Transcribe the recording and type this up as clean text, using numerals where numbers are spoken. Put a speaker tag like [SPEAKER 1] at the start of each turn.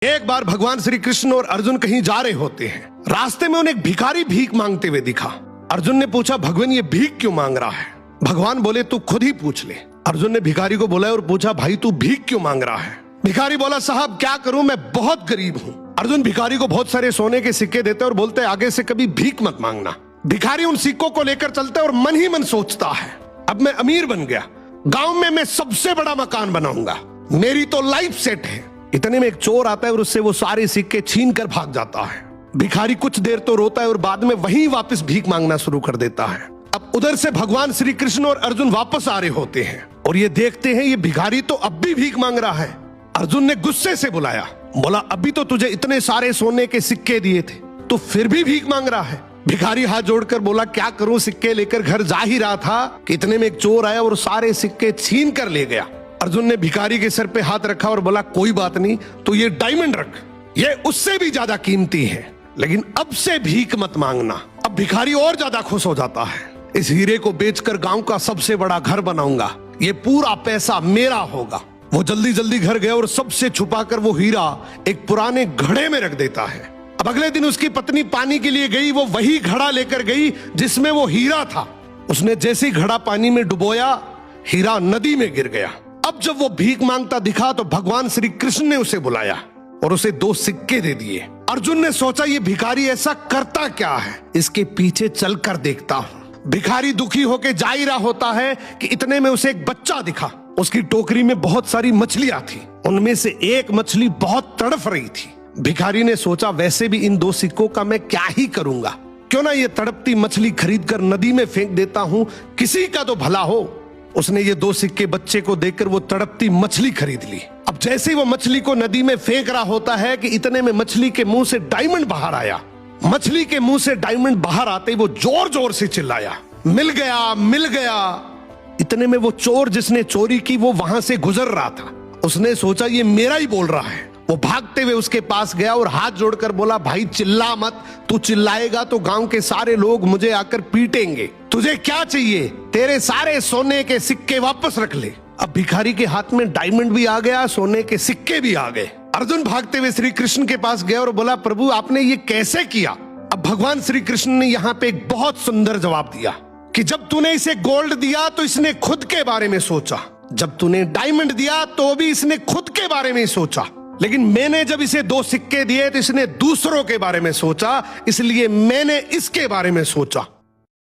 [SPEAKER 1] एक बार भगवान श्री कृष्ण और अर्जुन कहीं जा रहे होते हैं। रास्ते में उन्हें एक भिखारी भीख मांगते हुए दिखा। अर्जुन ने पूछा, भगवान ये भीख क्यों मांग रहा है? भगवान बोले, तू खुद ही पूछ ले। अर्जुन ने भिखारी को बोला और पूछा, भाई तू भीख क्यों मांग रहा है? भिखारी बोला, साहब क्या करूं, मैं बहुत गरीब हूं। अर्जुन भिखारी को बहुत सारे सोने के सिक्के देते और बोलते, आगे से कभी भीख मत मांगना। भिखारी उन सिक्कों को लेकर चलता है और मन ही मन सोचता है, अब मैं अमीर बन गया, गांव में मैं सबसे बड़ा मकान बनाऊंगा, मेरी तो लाइफ सेट है। इतने में एक चोर आता है और उससे वो सारे सिक्के छीन कर भाग जाता है। भिखारी कुछ देर तो रोता है और बाद में वहीं वापस भीख मांगना शुरू कर देता है। अब उधर से भगवान श्री कृष्ण और अर्जुन वापस आ रहे होते हैं और ये देखते हैं ये भिखारी तो अब भी भीख मांग रहा है। अर्जुन ने गुस्से से बुलाया, बोला, अभी तो तुझे इतने सारे सोने के सिक्के दिए थे, तो फिर भी भीख मांग रहा है। भिखारी हाथ जोड़कर बोला, क्या करूं, सिक्के लेकर घर जा ही रहा था कि इतने में एक चोर आया और सारे सिक्के छीन कर ले गया। अर्जुन ने भिखारी के सर पे हाथ रखा और बोला, कोई बात नहीं, तो ये डायमंड रख, ये उससे भी ज्यादा कीमती है, लेकिन अब से भीख मत मांगना। अब भिखारी और ज्यादा खुश हो जाता है, इस हीरे को बेचकर गांव का सबसे बड़ा घर बनाऊंगा, ये पूरा पैसा मेरा होगा। वो जल्दी जल्दी घर गया और सबसे छुपाकर वो हीरा एक पुराने घड़े में रख देता है। अब अगले दिन उसकी पत्नी पानी के लिए गई, वो वही घड़ा लेकर गई जिसमें वो हीरा था। उसने जैसे ही घड़ा पानी में डुबोया, हीरा नदी में गिर गया। अब जब वो भीख मांगता दिखा तो भगवान श्री कृष्ण ने उसे बुलाया और उसे 2 सिक्के दे दिए। अर्जुन ने सोचा, ये भिखारी ऐसा करता क्या है, इसके पीछे चलकर देखता हूं। भिखारी दुखी होकर जा ही रहा होता है कि इतने में उसे एक बच्चा दिखा। उसकी टोकरी में बहुत सारी मछलियां थी, उनमें से एक मछली बहुत तड़फ रही थी। भिखारी ने सोचा, वैसे भी इन 2 सिक्कों का मैं क्या ही करूंगा, क्यों ना ये तड़पती मछली खरीद कर नदी में फेंक देता हूं, किसी का तो भला हो। उसने ये 2 सिक्के बच्चे को देकर वो तड़पती मछली खरीद ली। अब जैसे ही वो मछली को नदी में फेंक रहा होता है कि इतने में मछली के मुंह से डायमंड बाहर आया। मछली के मुंह से डायमंड बाहर आते ही वो जोर जोर से चिल्लाया, मिल गया, मिल गया। इतने में वो चोर जिसने चोरी की वो वहां से गुजर रहा था। उसने सोचा, ये मेरा ही बोल रहा है। वो भागते हुए उसके पास गया और हाथ जोड़कर बोला, भाई चिल्ला मत, तू चिल्लाएगा तो गांव के सारे लोग मुझे आकर पीटेंगे। तुझे क्या चाहिए? तेरे सारे सोने के सिक्के वापस रख ले। अब भिखारी के हाथ में डायमंड भी आ गया, सोने के सिक्के भी आ गए। अर्जुन भागते हुए श्री कृष्ण के पास गया और बोला, प्रभु आपने ये कैसे किया? अब भगवान श्री कृष्ण ने यहाँ पे एक बहुत सुंदर जवाब दिया कि जब तूने इसे गोल्ड दिया तो इसने खुद के बारे में सोचा, जब तूने डायमंड दिया तो भी इसने खुद के बारे में सोचा, लेकिन मैंने जब इसे 2 सिक्के दिए तो इसने दूसरों के बारे में सोचा, इसलिए मैंने इसके बारे में सोचा।